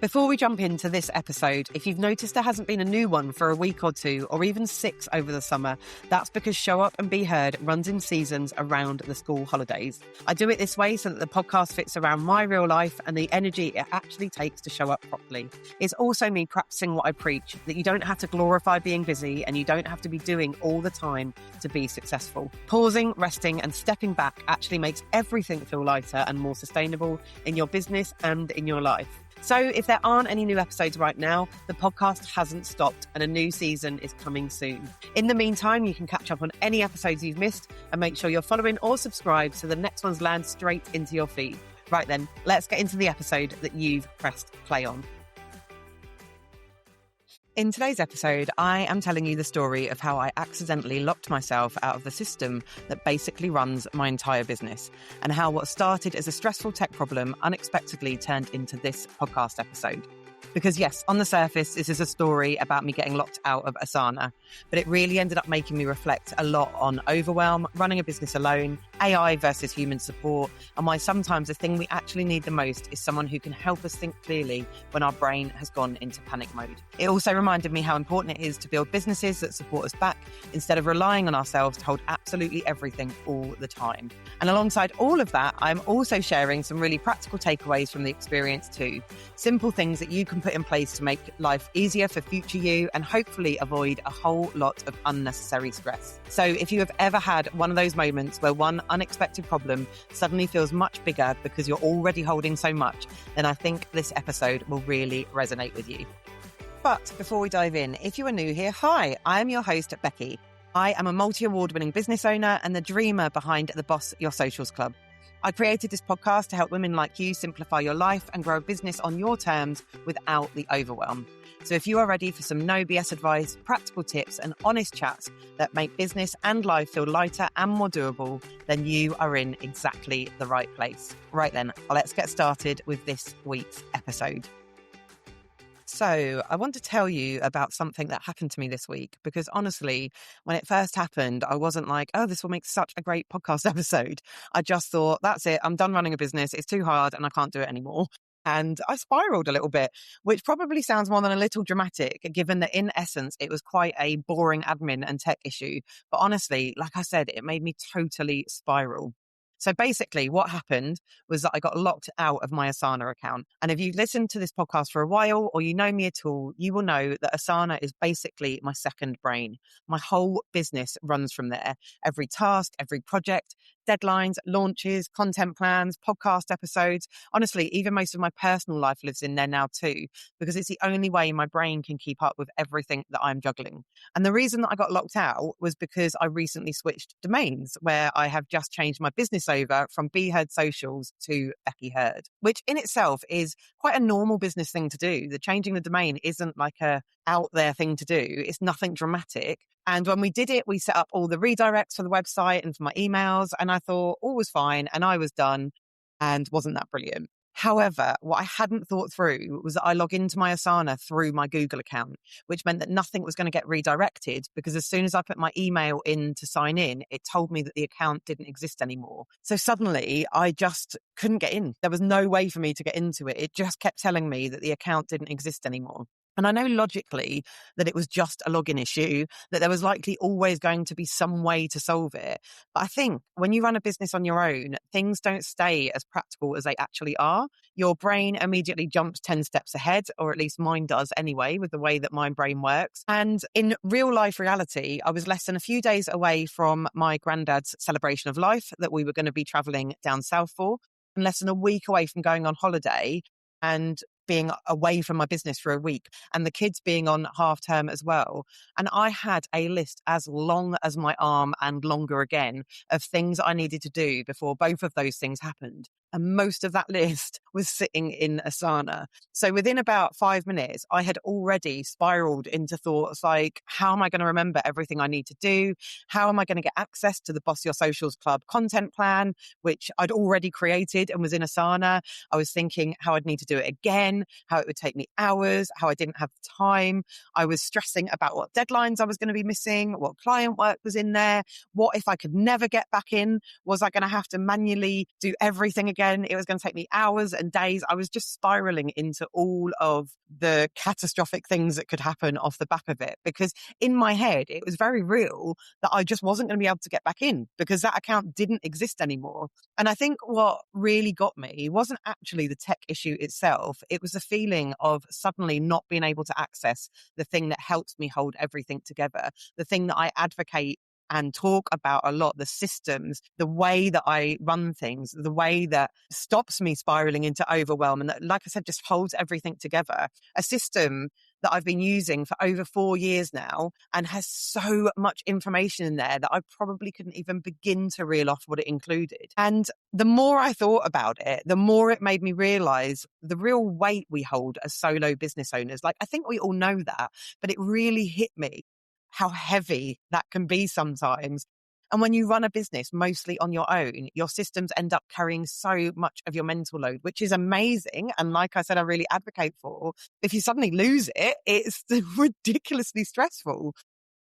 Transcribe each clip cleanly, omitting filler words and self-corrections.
Before we jump into this episode, if you've noticed there hasn't been a new one for a week or two, or even 6 over the summer, that's because Show Up and Be Heard runs in seasons around the school holidays. I do it this way so that the podcast fits around my real life and the energy it actually takes to show up properly. It's also me practicing what I preach, that you don't have to glorify being busy and you don't have to be doing all the time to be successful. Pausing, resting and stepping back actually makes everything feel lighter and more sustainable in your business and in your life. So if there aren't any new episodes right now, the podcast hasn't stopped and a new season is coming soon. In the meantime, you can catch up on any episodes you've missed and make sure you're following or subscribed so the next ones land straight into your feed. Right then, let's get into the episode that you've pressed play on. In today's episode, I am telling you the story of how I accidentally locked myself out of the system that basically runs my entire business, and how what started as a stressful tech problem unexpectedly turned into this podcast episode. Because yes, on the surface, this is a story about me getting locked out of Asana, but it really ended up making me reflect a lot on overwhelm, running a business alone, AI versus human support, and why sometimes the thing we actually need the most is someone who can help us think clearly when our brain has gone into panic mode. It also reminded me how important it is to build businesses that support us back instead of relying on ourselves to hold absolutely everything all the time. And alongside all of that, I'm also sharing some really practical takeaways from the experience too. Simple things that you can put in place to make life easier for future you and hopefully avoid a whole lot of unnecessary stress. So if you have ever had one of those moments where one unexpected problem suddenly feels much bigger because you're already holding so much, then I think this episode will really resonate with you. But before we dive in, if you are new here, hi, I am your host, Becky. I am a multi-award-winning business owner and the dreamer behind the Boss Your Socials Club. I created this podcast to help women like you simplify your life and grow a business on your terms without the overwhelm. So if you are ready for some no BS advice, practical tips and honest chats that make business and life feel lighter and more doable, then you are in exactly the right place. Right then, let's get started with this week's episode. So I want to tell you about something that happened to me this week, because honestly, when it first happened, I wasn't like, oh, this will make such a great podcast episode. I just thought, that's it. I'm done running a business. It's too hard and I can't do it anymore. And I spiraled a little bit, which probably sounds more than a little dramatic, given that in essence, it was quite a boring admin and tech issue. But honestly, like I said, it made me totally spiral. So basically what happened was that I got locked out of my Asana account. And if you've listened to this podcast for a while or you know me at all, you will know that Asana is basically my second brain. My whole business runs from there. Every task, every project, deadlines, launches, content plans, podcast episodes. Honestly, even most of my personal life lives in there now too, because it's the only way my brain can keep up with everything that I'm juggling. And the reason that I got locked out was because I recently switched domains, where I have just changed my business over from Be Heard Socials to Becky Heard, which in itself is quite a normal business thing to do. The changing the domain isn't like a out there thing to do. It's nothing dramatic. And when we did it, we set up all the redirects for the website and for my emails. And I thought all was fine and I was done, and wasn't that brilliant. However, what I hadn't thought through was that I log into my Asana through my Google account, which meant that nothing was going to get redirected, because as soon as I put my email in to sign in, it told me that the account didn't exist anymore. So suddenly I just couldn't get in. There was no way for me to get into it. It just kept telling me that the account didn't exist anymore. And I know logically that it was just a login issue, that there was likely always going to be some way to solve it. But I think when you run a business on your own, things don't stay as practical as they actually are. Your brain immediately jumps 10 steps ahead, or at least mine does anyway, with the way that my brain works. And in real life reality, I was less than a few days away from my granddad's celebration of life that we were going to be traveling down south for, and less than a week away from going on holiday and being away from my business for a week, and the kids being on half term as well. And I had a list as long as my arm and longer again of things I needed to do before both of those things happened. And most of that list was sitting in Asana. So within about 5 minutes, I had already spiraled into thoughts like, how am I going to remember everything I need to do? How am I going to get access to the Boss Your Socials Club content plan, which I'd already created and was in Asana? I was thinking how I'd need to do it again, how it would take me hours, how I didn't have time. I was stressing about what deadlines I was going to be missing, what client work was in there. What if I could never get back in? Was I going to have to manually do everything again. It was going to take me hours and days. I was just spiraling into all of the catastrophic things that could happen off the back of it, because in my head, it was very real that I just wasn't going to be able to get back in because that account didn't exist anymore. And I think what really got me wasn't actually the tech issue itself. It was the feeling of suddenly not being able to access the thing that helps me hold everything together, the thing that I advocate and talk about a lot, the systems, the way that I run things, the way that stops me spiraling into overwhelm and that, like I said, just holds everything together. A system that I've been using for over 4 years now and has so much information in there that I probably couldn't even begin to reel off what it included. And the more I thought about it, the more it made me realize the real weight we hold as solo business owners. Like, I think we all know that, but it really hit me how heavy that can be sometimes. And when you run a business mostly on your own, your systems end up carrying so much of your mental load, which is amazing. And like I said, I really advocate for. If you suddenly lose it, it's ridiculously stressful.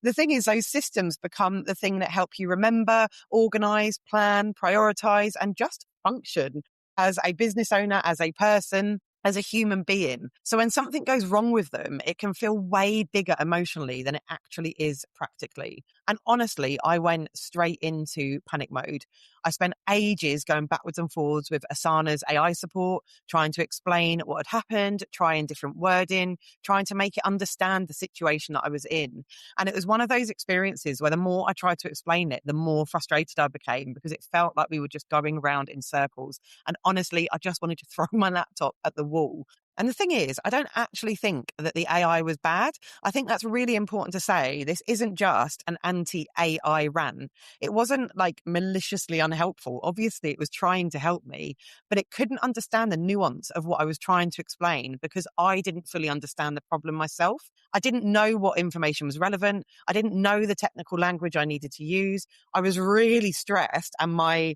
The thing is, those systems become the thing that help you remember, organize, plan, prioritize, and just function as a business owner, as a person, as a human being. So when something goes wrong with them, it can feel way bigger emotionally than it actually is practically. And honestly, I went straight into panic mode. I spent ages going backwards and forwards with Asana's AI support, trying to explain what had happened, trying different wording, trying to make it understand the situation that I was in. And it was one of those experiences where the more I tried to explain it, the more frustrated I became because it felt like we were just going around in circles. And honestly, I just wanted to throw my laptop at the wall. And the thing is, I don't actually think that the AI was bad. I think that's really important to say. This isn't just an anti-AI rant. It wasn't like maliciously unhelpful. Obviously, it was trying to help me, but it couldn't understand the nuance of what I was trying to explain because I didn't fully understand the problem myself. I didn't know what information was relevant. I didn't know the technical language I needed to use. I was really stressed and my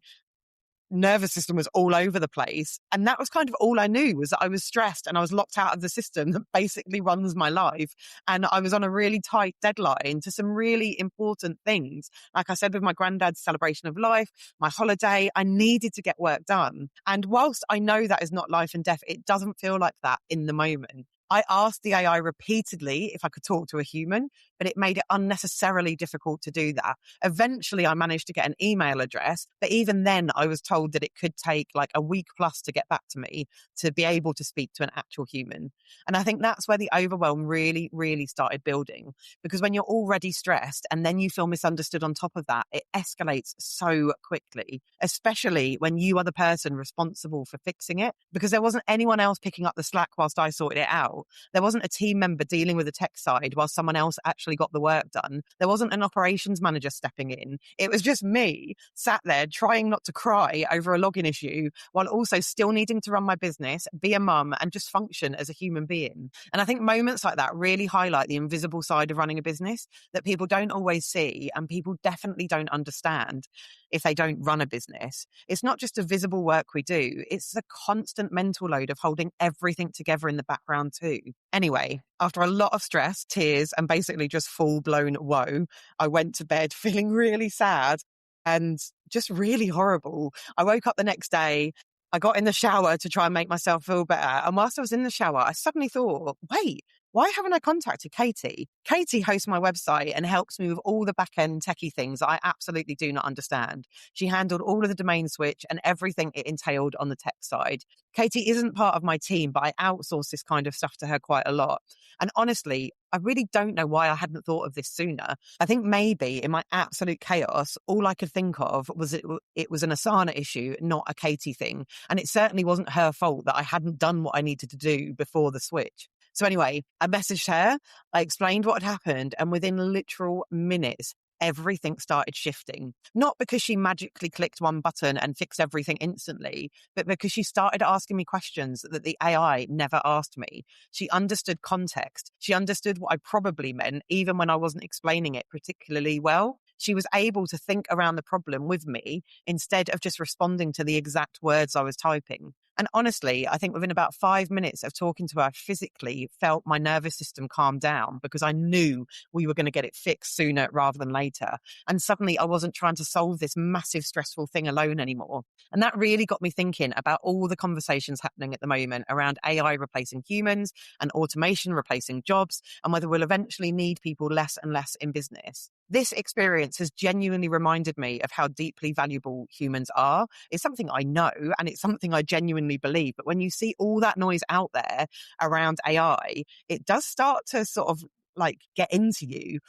nervous system was all over the place. And that was kind of all I knew, was that I was stressed and I was locked out of the system that basically runs my life. And I was on a really tight deadline to some really important things. Like I said, with my granddad's celebration of life, my holiday, I needed to get work done. And whilst I know that is not life and death, it doesn't feel like that in the moment. I asked the AI repeatedly if I could talk to a human, but it made it unnecessarily difficult to do that. Eventually, I managed to get an email address, but even then I was told that it could take like a week plus to get back to me to be able to speak to an actual human. And I think that's where the overwhelm really, really started building, because when you're already stressed and then you feel misunderstood on top of that, it escalates so quickly, especially when you are the person responsible for fixing it, because there wasn't anyone else picking up the slack whilst I sorted it out. There wasn't a team member dealing with the tech side while someone else actually got the work done. There wasn't an operations manager stepping in. It was just me sat there trying not to cry over a login issue while also still needing to run my business, be a mum, and just function as a human being. And I think moments like that really highlight the invisible side of running a business that people don't always see and people definitely don't understand if they don't run a business. It's not just the visible work we do, it's the constant mental load of holding everything together in the background too. Anyway, after a lot of stress, tears, and basically just full-blown woe, I went to bed feeling really sad and just really horrible. I woke up the next day, I got in the shower to try and make myself feel better. And whilst I was in the shower, I suddenly thought, wait, why haven't I contacted Katie? Katie hosts my website and helps me with all the back-end techie things I absolutely do not understand. She handled all of the domain switch and everything it entailed on the tech side. Katie isn't part of my team, but I outsource this kind of stuff to her quite a lot. And honestly, I really don't know why I hadn't thought of this sooner. I think maybe in my absolute chaos, all I could think of was it was an Asana issue, not a Katie thing. And it certainly wasn't her fault that I hadn't done what I needed to do before the switch. So anyway, I messaged her, I explained what had happened, and within literal minutes, everything started shifting. Not because she magically clicked one button and fixed everything instantly, but because she started asking me questions that the AI never asked me. She understood context. She understood what I probably meant, even when I wasn't explaining it particularly well. She was able to think around the problem with me instead of just responding to the exact words I was typing. And honestly, I think within about 5 minutes of talking to her, I physically felt my nervous system calm down because I knew we were going to get it fixed sooner rather than later. And suddenly I wasn't trying to solve this massive stressful thing alone anymore. And that really got me thinking about all the conversations happening at the moment around AI replacing humans and automation replacing jobs, and whether we'll eventually need people less and less in business. This experience has genuinely reminded me of how deeply valuable humans are. It's something I know and it's something I genuinely believe. But when you see all that noise out there around AI, it does start to sort of like get into you.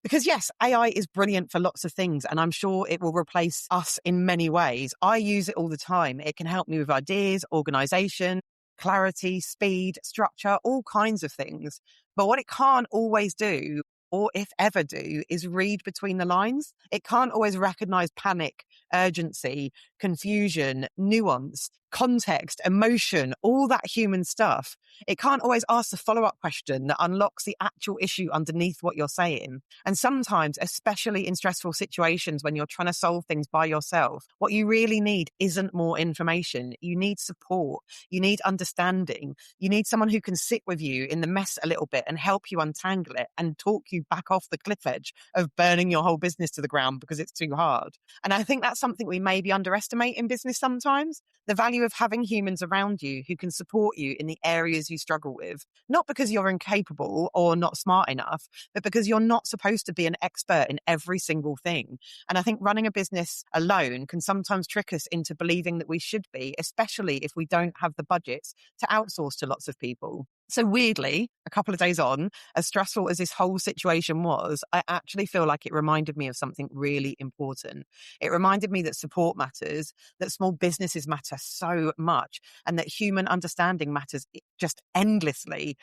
Because yes, AI is brilliant for lots of things, and I'm sure it will replace us in many ways. I use it all the time. It can help me with ideas, organization, clarity, speed, structure, all kinds of things. But what it can't always do, or if ever do, is read between the lines. It can't always recognize panic, urgency, confusion, nuance, context, emotion, all that human stuff. It can't always ask the follow-up question that unlocks the actual issue underneath what you're saying. And sometimes, especially in stressful situations when you're trying to solve things by yourself, what you really need isn't more information. You need support. You need understanding. You need someone who can sit with you in the mess a little bit and help you untangle it and talk you back off the cliff edge of burning your whole business to the ground because it's too hard. And I think that's something we maybe underestimate in business sometimes. The value of having humans around you who can support you in the areas you struggle with, not because you're incapable or not smart enough, but because you're not supposed to be an expert in every single thing. And I think running a business alone can sometimes trick us into believing that we should be, especially if we don't have the budgets to outsource to lots of people. So weirdly, a couple of days on, as stressful as this whole situation was, I actually feel like it reminded me of something really important. It reminded me that support matters, that small businesses matter so much, and that human understanding matters just endlessly.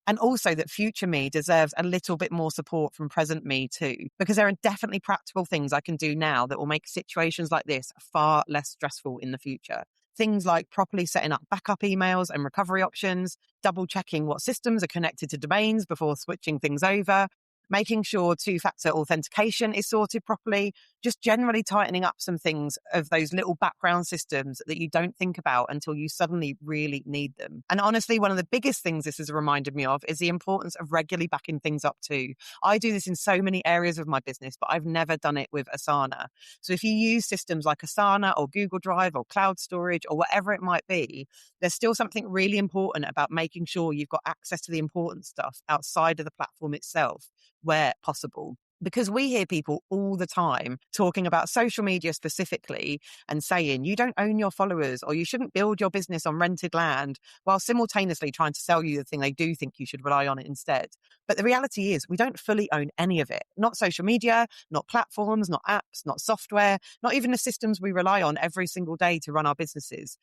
And also that future me deserves a little bit more support from present me too, because there are definitely practical things I can do now that will make situations like this far less stressful in the future. Things like properly setting up backup emails and recovery options, double checking what systems are connected to domains before switching things over, making sure two-factor authentication is sorted properly, just generally tightening up some things of those little background systems that you don't think about until you suddenly really need them. And honestly, one of the biggest things this has reminded me of is the importance of regularly backing things up too. I do this in so many areas of my business, but I've never done it with Asana. So if you use systems like Asana or Google Drive or cloud storage or whatever it might be, there's still something really important about making sure you've got access to the important stuff outside of the platform itself, where possible. Because we hear people all the time talking about social media specifically and saying you don't own your followers or you shouldn't build your business on rented land, while simultaneously trying to sell you the thing they do think you should rely on it instead. But the reality is we don't fully own any of it. Not social media, not platforms, not apps, not software, not even the systems we rely on every single day to run our businesses.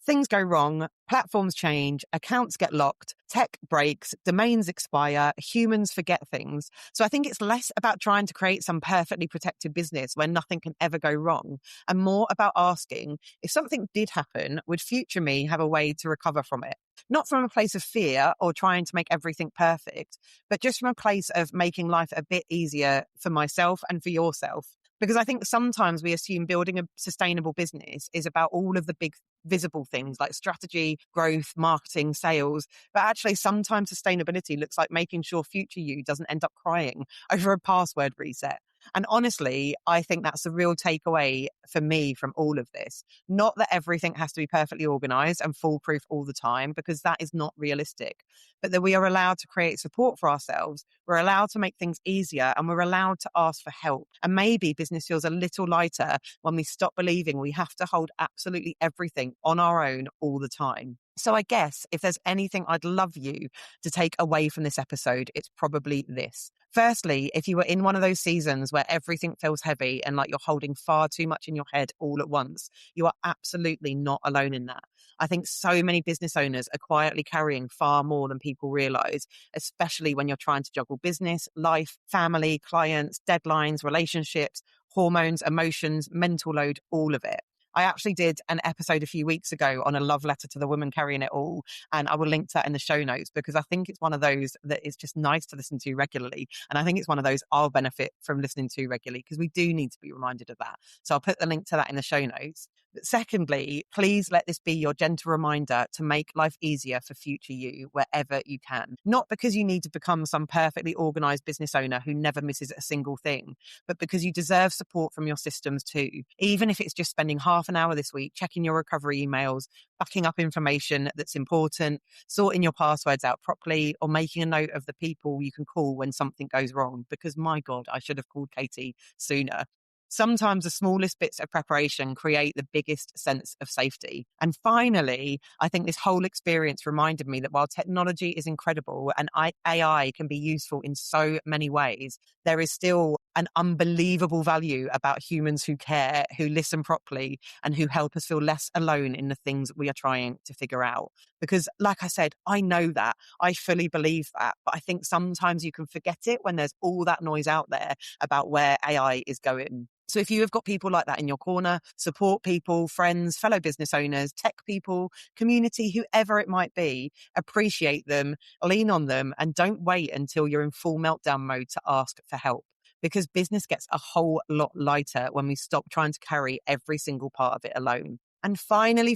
Things go wrong, platforms change, accounts get locked, tech breaks, domains expire, humans forget things. So I think it's less about trying to create some perfectly protected business where nothing can ever go wrong, and more about asking, if something did happen, would future me have a way to recover from it? Not from a place of fear or trying to make everything perfect, but just from a place of making life a bit easier for myself and for yourself. Because I think sometimes we assume building a sustainable business is about all of the big visible things like strategy, growth, marketing, sales. But actually, sometimes sustainability looks like making sure future you doesn't end up crying over a password reset. And honestly, I think that's the real takeaway for me from all of this. Not that everything has to be perfectly organized and foolproof all the time, because that is not realistic, but that we are allowed to create support for ourselves. We're allowed to make things easier and we're allowed to ask for help. And maybe business feels a little lighter when we stop believing we have to hold absolutely everything on our own all the time. So I guess if there's anything I'd love you to take away from this episode, it's probably this. Firstly, if you were in one of those seasons where everything feels heavy and like you're holding far too much in your head all at once, you are absolutely not alone in that. I think so many business owners are quietly carrying far more than people realize, especially when you're trying to juggle business, life, family, clients, deadlines, relationships, hormones, emotions, mental load, all of it. I actually did an episode a few weeks ago on a love letter to the woman carrying it all. And I will link to that in the show notes because I think it's one of those that is just nice to listen to regularly. And I think it's one of those I'll benefit from listening to regularly because we do need to be reminded of that. So I'll put the link to that in the show notes. But secondly, please let this be your gentle reminder to make life easier for future you wherever you can. Not because you need to become some perfectly organized business owner who never misses a single thing, but because you deserve support from your systems too. Even if it's just spending half an hour this week checking your recovery emails, backing up information that's important, sorting your passwords out properly, or making a note of the people you can call when something goes wrong. Because my God, I should have called Katie sooner. Sometimes the smallest bits of preparation create the biggest sense of safety. And finally, I think this whole experience reminded me that while technology is incredible and AI can be useful in so many ways, there is still an unbelievable value about humans who care, who listen properly, and who help us feel less alone in the things we are trying to figure out. Because like I said, I know that. I fully believe that. But I think sometimes you can forget it when there's all that noise out there about where AI is going. So if you have got people like that in your corner, support people, friends, fellow business owners, tech people, community, whoever it might be, appreciate them, lean on them, and don't wait until you're in full meltdown mode to ask for help. Because business gets a whole lot lighter when we stop trying to carry every single part of it alone. And finally,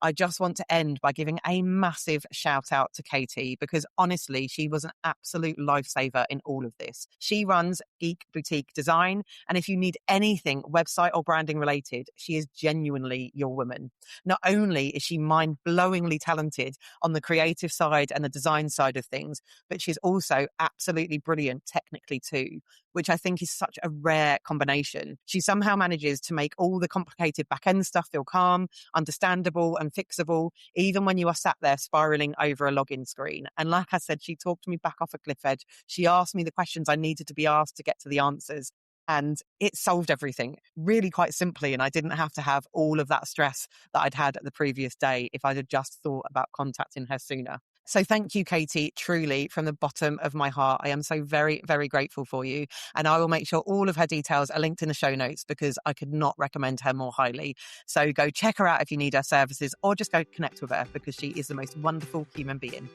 I just want to end by giving a massive shout out to Katie, because honestly, she was an absolute lifesaver in all of this. She runs Geek Boutique Design, and if you need anything website or branding related, she is genuinely your woman. Not only is she mind-blowingly talented on the creative side and the design side of things, but she's also absolutely brilliant technically too, which I think is such a rare combination. She somehow manages to make all the complicated back-end stuff feel calm, understandable and fixable, even when you are sat there spiraling over a login screen. And like I said, she talked me back off a cliff edge. She asked me the questions I needed to be asked to get to the answers. And it solved everything really quite simply. And I didn't have to have all of that stress that I'd had the previous day if I'd have just thought about contacting her sooner. So thank you, Katie, truly from the bottom of my heart. I am so very, very grateful for you. And I will make sure all of her details are linked in the show notes because I could not recommend her more highly. So go check her out if you need her services, or just go connect with her because she is the most wonderful human being.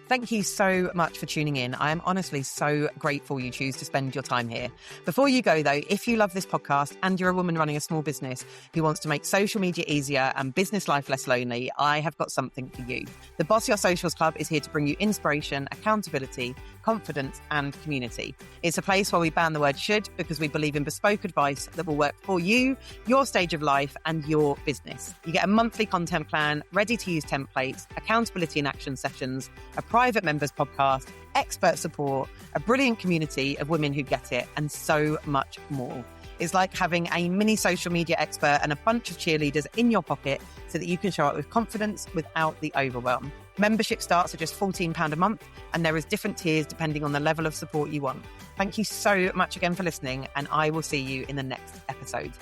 Thank you so much for tuning in. I am honestly so grateful you choose to spend your time here. Before you go though, if you love this podcast and you're a woman running a small business who wants to make social media easier and business life less lonely, I have got something for you. The Boss Your Socials Club is here to bring you inspiration, accountability, confidence and community. It's a place where we ban the word should because we believe in bespoke advice that will work for you, your stage of life and your business. You get a monthly content plan, ready to use templates, accountability and action sessions, a private members podcast, expert support, a brilliant community of women who get it, and so much more. It's like having a mini social media expert and a bunch of cheerleaders in your pocket so that you can show up with confidence without the overwhelm. Membership starts at just £14 a month, and there is different tiers depending on the level of support you want. Thank you so much again for listening, and I will see you in the next episode.